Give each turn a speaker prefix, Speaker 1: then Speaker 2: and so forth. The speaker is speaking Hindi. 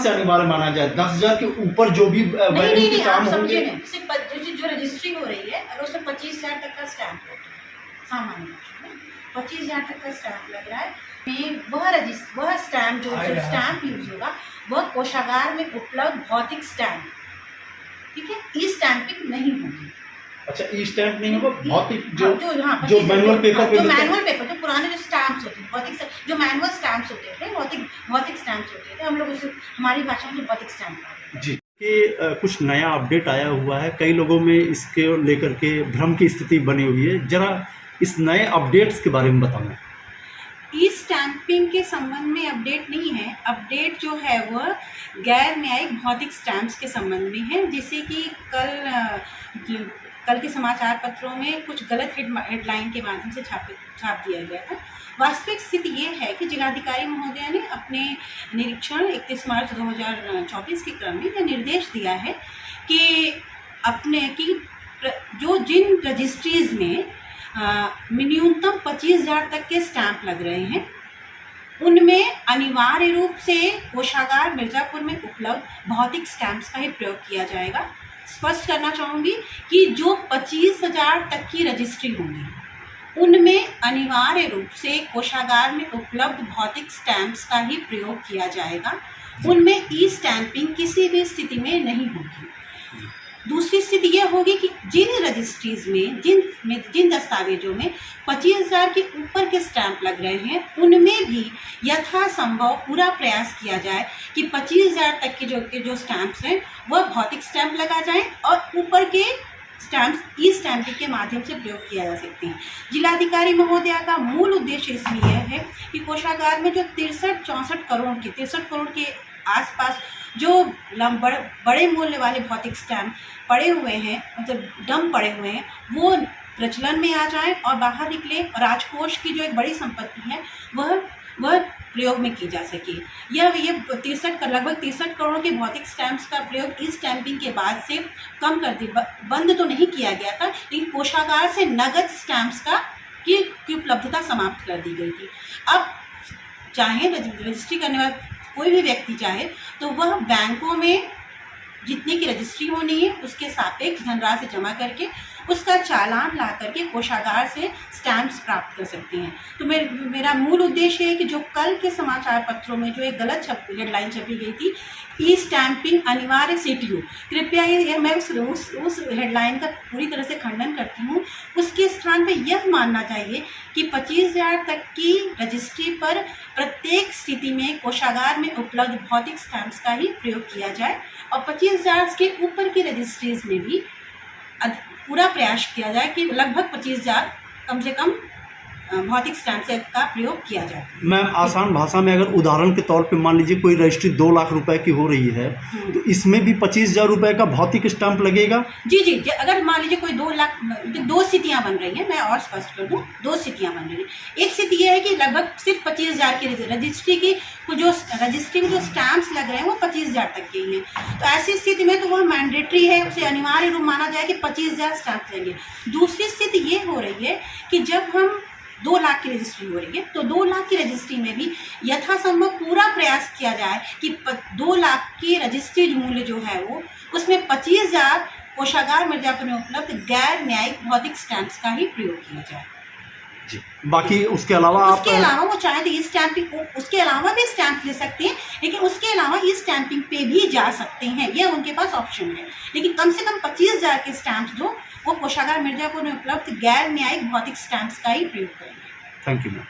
Speaker 1: से अनिवार्य माना जाए? 10,000 के ऊपर जो भी वैल्यू के काम होंगे,
Speaker 2: जो रजिस्ट्री हो रही है अगर उसमें 25,000 तक का स्टैम्प हो, सामान्य 25,000 तक का स्टैम्प लग रहा है, वह स्टैम्प जो स्टैम्प यूज होगा वह कोषागार में उपलब्ध भौतिक स्टैम्प, ठीक है, ई स्टैंपिंग नहीं होगी।
Speaker 1: अच्छा, ई स्टैम्प नहीं होगा, भौतिक जो
Speaker 2: मैनुअल पेपर, जो पुराने जो स्टैम्प्स होते थे, भौतिक जो मैनुअल स्टैम्प्स होते थे, भौतिक स्टैम्प्स होते थे, हम लोग उसे हमारी भाषा में भौतिक स्टैम्प
Speaker 1: जी कि कुछ नया अपडेट आया हुआ है, कई लोगों में इसके लेकर के भ्रम की स्थिति बनी हुई है, जरा इस नए अपडेट्स के बारे में बताना।
Speaker 2: ई स्टैंपिंग के संबंध में अपडेट नहीं है, अपडेट जो है वह गैर न्यायिक भौतिक स्टैम्प्स के संबंध में है, जिससे कि कल के समाचार पत्रों में कुछ गलत हेडलाइन के माध्यम से छाप दिया गया था। वास्तविक स्थिति ये है कि जिलाधिकारी महोदया ने अपने निरीक्षण 31 मार्च 2024 के क्रम में यह निर्देश दिया है कि जिन रजिस्ट्रीज में न्यूनतम 25,000 तक के स्टैंप लग रहे हैं, उनमें अनिवार्य रूप से कोषागार मिर्जापुर में उपलब्ध भौतिक स्टैंप्स का ही प्रयोग किया जाएगा। स्पष्ट करना चाहूँगी कि जो 25,000 तक की रजिस्ट्री होंगी उनमें अनिवार्य रूप से कोषागार में उपलब्ध भौतिक स्टैंप्स का ही प्रयोग किया जाएगा, उनमें ई स्टैंपिंग किसी भी स्थिति में नहीं होगी। दूसरी स्थिति यह होगी कि जिन रजिस्ट्रीज में जिन दस्तावेजों में 25,000 के ऊपर के स्टैंप लग रहे हैं, उनमें भी यथासंभव पूरा प्रयास किया जाए कि 25,000 तक के जो स्टैंप्स हैं वह भौतिक स्टैंप लगा जाएं और ऊपर के स्टैंप्स ई स्टैंपिंग के माध्यम से प्रयोग किया जा सकते हैं। जिलाधिकारी महोदया का मूल उद्देश्य इसमें यह है कि कोषागार में जो 63-64 करोड़ के आसपास जो बड़े मूल्य वाले भौतिक स्टैम्प पड़े हुए हैं, मतलब डंप पड़े हुए हैं, वो प्रचलन में आ जाएं और बाहर निकले और राजकोष की जो एक बड़ी संपत्ति है वह प्रयोग में की जा सके। यह लगभग 63 करोड़ के भौतिक स्टैम्प्स का प्रयोग ई स्टैंपिंग के बाद से कम कर दिया, बंद तो नहीं किया गया था, लेकिन कोषागार से नगद स्टैम्प्स की उपलब्धता समाप्त कर दी गई थी। अब चाहे रजिस्ट्री करने वाला कोई भी व्यक्ति चाहे तो वह बैंकों में जितने की रजिस्ट्री होनी है उसके सापेक्ष धनराशि जमा करके उसका चालान ला करके कोषागार से स्टैम्प्स प्राप्त कर सकते हैं। तो मेरा मूल उद्देश्य है कि जो कल के समाचार पत्रों में जो एक गलत हेडलाइन छपी गई थी, ई स्टैंपिंग अनिवार्य सीटीओ, कृपया मैं उस हेडलाइन का पूरी तरह से खंडन करती हूँ। उसके स्थान पर यह मानना चाहिए कि 25,000 तक की रजिस्ट्री पर प्रत्येक स्थिति में कोषागार में उपलब्ध भौतिक स्टैम्प्स का ही प्रयोग किया जाए और 25,000 के ऊपर की रजिस्ट्रीज में भी पूरा प्रयास किया जाए कि लगभग 25,000 कम से कम भौतिक स्टैंप का प्रयोग किया जाए।
Speaker 1: मैम, आसान भाषा में अगर उदाहरण के तौर पे मान लीजिए कोई रजिस्ट्री 2 लाख रुपए की हो रही है, तो इसमें भी 25,000 रुपए का भौतिक स्टैंप लगेगा?
Speaker 2: जी, अगर मान लीजिए कोई 2 लाख, 2 स्थितियाँ बन रही हैं, मैं और स्पष्ट कर दूँ, 2 स्थितियाँ बन रही हैं। एक स्थिति यह है कि लगभग सिर्फ 25,000 की रजिस्ट्री में जो स्टैंप्स लग रहे हैं वो 25,000 तक के ही हैं, तो ऐसी स्थिति में तो वह मैंडेटरी है, उसे अनिवार्य रूप माना जाए कि 25,000 स्टैंप लेंगे। दूसरी स्थिति ये हो रही है कि जब हम 2 लाख की रजिस्ट्री हो रही है तो 2 लाख की रजिस्ट्री में भी यथासंभव पूरा प्रयास किया जाए कि 2 लाख की रजिस्ट्री मूल्य जो है वो उसमें 25,000 कोषागार मिर्जापुर में उपलब्ध गैर न्यायिक भौतिक स्टैंप्स का ही प्रयोग किया जाए।
Speaker 1: जी, बाकी उसके अलावा
Speaker 2: वो चाहे तो ई स्टैंपिंग, उसके अलावा भी स्टैंप ले सकते हैं, लेकिन उसके अलावा ई स्टैंपिंग पे भी जा सकते हैं, यह उनके पास ऑप्शन है। लेकिन कम से कम 25,000 के स्टैंप्स जो वो कोषागार मिर्जापुर में उपलब्ध गैर न्यायिक भौतिक स्टैंप्स का ही प्रयोग करेंगे।
Speaker 1: Thank you ma'am.